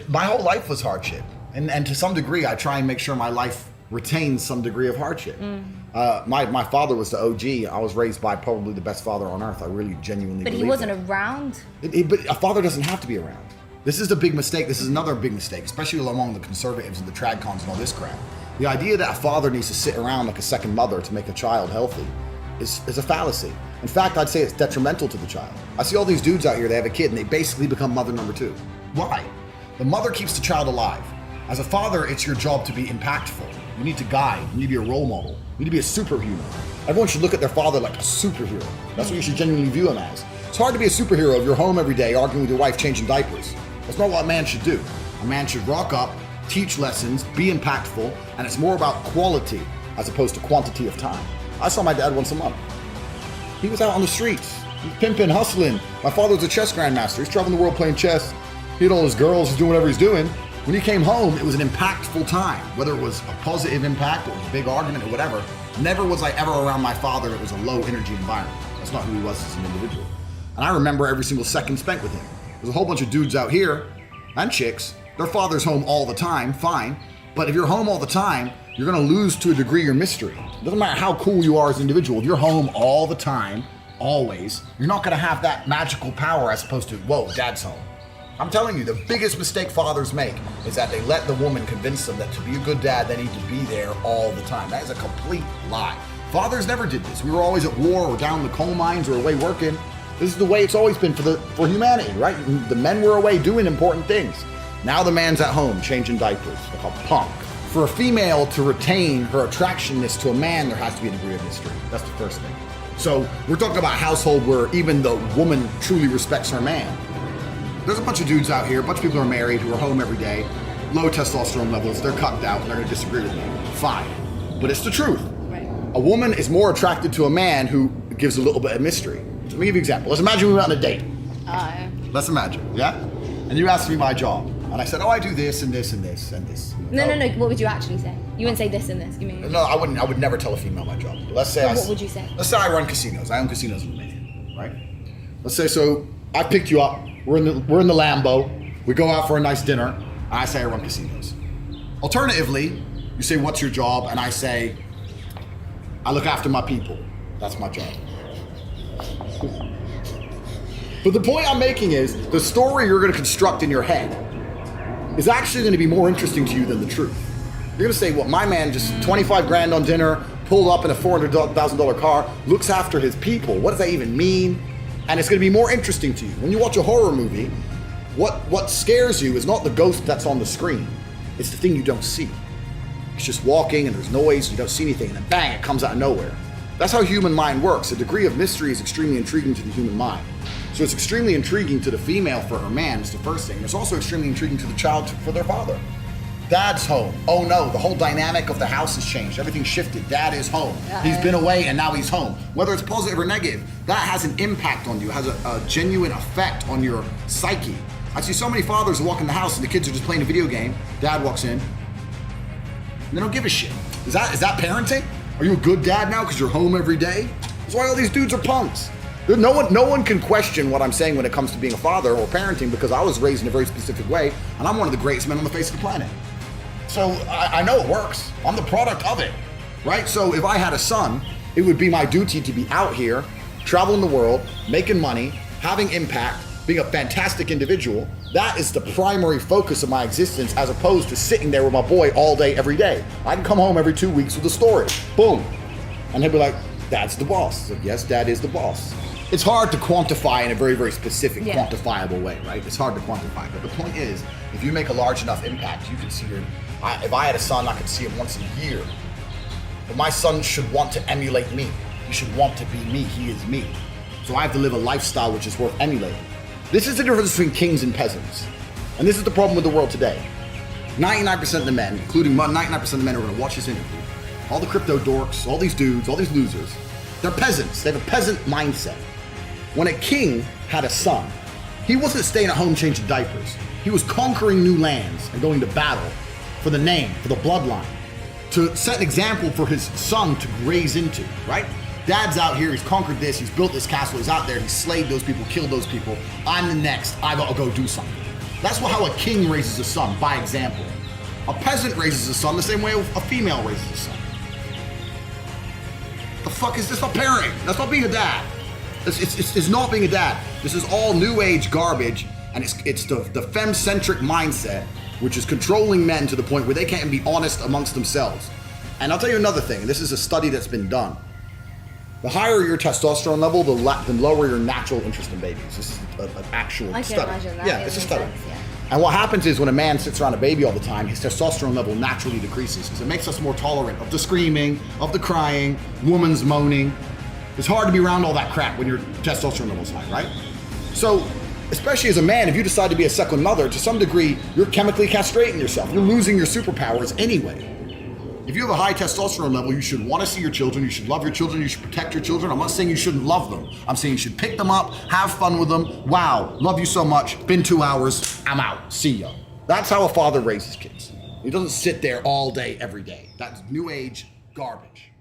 my whole life was hardship. And to some degree, I try and make sure my life retains some degree of hardship. My father was the OG. I was raised by probably the best father on earth. I really genuinely believe But he wasn't around? But a father doesn't have to be around. This is the big mistake. This is another big mistake, especially among the conservatives and the tradcons and all this crap. The idea that a father needs to sit around like a second mother to make a child healthy is a fallacy. In fact, I'd say it's detrimental to the child. I see all these dudes out here, they have a kid and they basically become mother number two. Why? The mother keeps the child alive. As a father, it's your job to be impactful. You need to guide. You need to be a role model. You need to be a superhuman. Everyone should look at their father like a superhero. That's what you should genuinely view him as. It's hard to be a superhero if you're home every day arguing with your wife, changing diapers. That's not what a man should do. A man should rock up, teach lessons, be impactful, and it's more about quality as opposed to quantity of time. I saw my dad once a month. He was out on the streets. He's pimping, hustling. My father was a chess grandmaster. He's traveling the world playing chess. He had all his girls. He's doing whatever he's doing. When he came home, it was an impactful time. Whether it was a positive impact or it was a big argument or whatever, never was I ever around my father. It was a low energy environment. That's not who he was as an individual. And I remember every single second spent with him. There's a whole bunch of dudes out here and chicks. Their father's home all the time, fine. But if you're home all the time, you're gonna lose to a degree your mystery. It doesn't matter how cool you are as an individual. If you're home all the time, always, you're not gonna have that magical power as opposed to, whoa, dad's home. I'm telling you, the biggest mistake fathers make is that they let the woman convince them that to be a good dad, they need to be there all the time. That is a complete lie. Fathers never did this. We were always at war or down in the coal mines or away working. This is the way it's always been for humanity, right? The men were away doing important things. Now the man's at home changing diapers like a punk. For a female to retain her attractionness to a man, there has to be a degree of mystery. That's the first thing. So we're talking about a household where even the woman truly respects her man. There's a bunch of dudes out here, a bunch of people who are married, who are home every day, low testosterone levels, they're cucked out, and they're gonna disagree with me. Fine, but it's the truth. Right. A woman is more attracted to a man who gives a little bit of mystery. So let me give you an example. Let's imagine we went on a date. Let's imagine, yeah? And you asked me my job, and I said, oh, I do this and this and this and this. No. What would you actually say? You wouldn't say this and this. Give me. No, I wouldn't. I would never tell a female my job. But let's say what would you say? Let's say I run casinos. I own casinos in Romania, right? Let's say so. I picked you up. We're in the Lambo. We go out for a nice dinner. And I say I run casinos. Alternatively, you say what's your job, and I say I look after my people. That's my job. But the point I'm making is the story you're going to construct in your head is actually going to be more interesting to you than the truth. You're going to say, well, my man just 25 grand on dinner, pulled up in a $400,000 car, looks after his people. What does that even mean? And it's going to be more interesting to you. When you watch a horror movie, what scares you is not the ghost that's on the screen. It's the thing you don't see. It's just walking and there's noise, you don't see anything, and then bang, it comes out of nowhere. That's how human mind works. A degree of mystery is extremely intriguing to the human mind. So it's extremely intriguing to the female for her man, is the first thing. It's also extremely intriguing to the child for their father. Dad's home. Oh no, the whole dynamic of the house has changed. Everything shifted. Dad is home. He's been away and now he's home. Whether it's positive or negative, that has an impact on you, has a genuine effect on your psyche. I see so many fathers walk in the house and the kids are just playing a video game. Dad walks in, and they don't give a shit. Is that parenting? Are you a good dad now because you're home every day? That's why all these dudes are punks. No one can question what I'm saying when it comes to being a father or parenting, because I was raised in a very specific way, and I'm one of the greatest men on the face of the planet. So I know it works. I'm the product of it, right? So if I had a son, it would be my duty to be out here, traveling the world, making money, having impact, being a fantastic individual. That is the primary focus of my existence, as opposed to sitting there with my boy all day, every day. I can come home every 2 weeks with a story, boom. And he'll be like, Dad's the boss. So yes, Dad is the boss. It's hard to quantify in a very, very specific, quantifiable way, right? It's hard to quantify, but the point is, if you make a large enough impact, you can see if I had a son, I could see him once a year. But my son should want to emulate me. He should want to be me. He is me. So I have to live a lifestyle which is worth emulating. This is the difference between kings and peasants. And this is the problem with the world today. 99% of the men, including 99% of the men who are going to watch this interview, all the crypto dorks, all these dudes, all these losers, they're peasants. They have a peasant mindset. When a king had a son, he wasn't staying at home changing diapers. He was conquering new lands and going to battle for the name, for the bloodline, to set an example for his son to raise into, right? Dad's out here, he's conquered this, he's built this castle, he's out there, he's slayed those people, killed those people. I'm the next, I gotta go do something. That's how a king raises a son, by example. A peasant raises a son the same way a female raises a son. The fuck is this? Not parenting. That's not being a dad. It's not being a dad. This is all new age garbage, and it's the femme-centric mindset, which is controlling men to the point where they can't be honest amongst themselves. And I'll tell you another thing, and this is a study that's been done. The higher your testosterone level, the lower your natural interest in babies. This is an actual I study. can imagine that. Yeah, It it's a makes study. sense, yeah. And what happens is when a man sits around a baby all the time, his testosterone level naturally decreases because it makes us more tolerant of the screaming, of the crying, woman's moaning. It's hard to be around all that crap when your testosterone level's high, right? So, especially as a man, if you decide to be a second mother, to some degree, you're chemically castrating yourself. You're losing your superpowers anyway. If you have a high testosterone level, you should want to see your children, you should love your children, you should protect your children. I'm not saying you shouldn't love them. I'm saying you should pick them up, have fun with them. Wow, love you so much, been 2 hours, I'm out, see ya. That's how a father raises kids. He doesn't sit there all day, every day. That's new age garbage.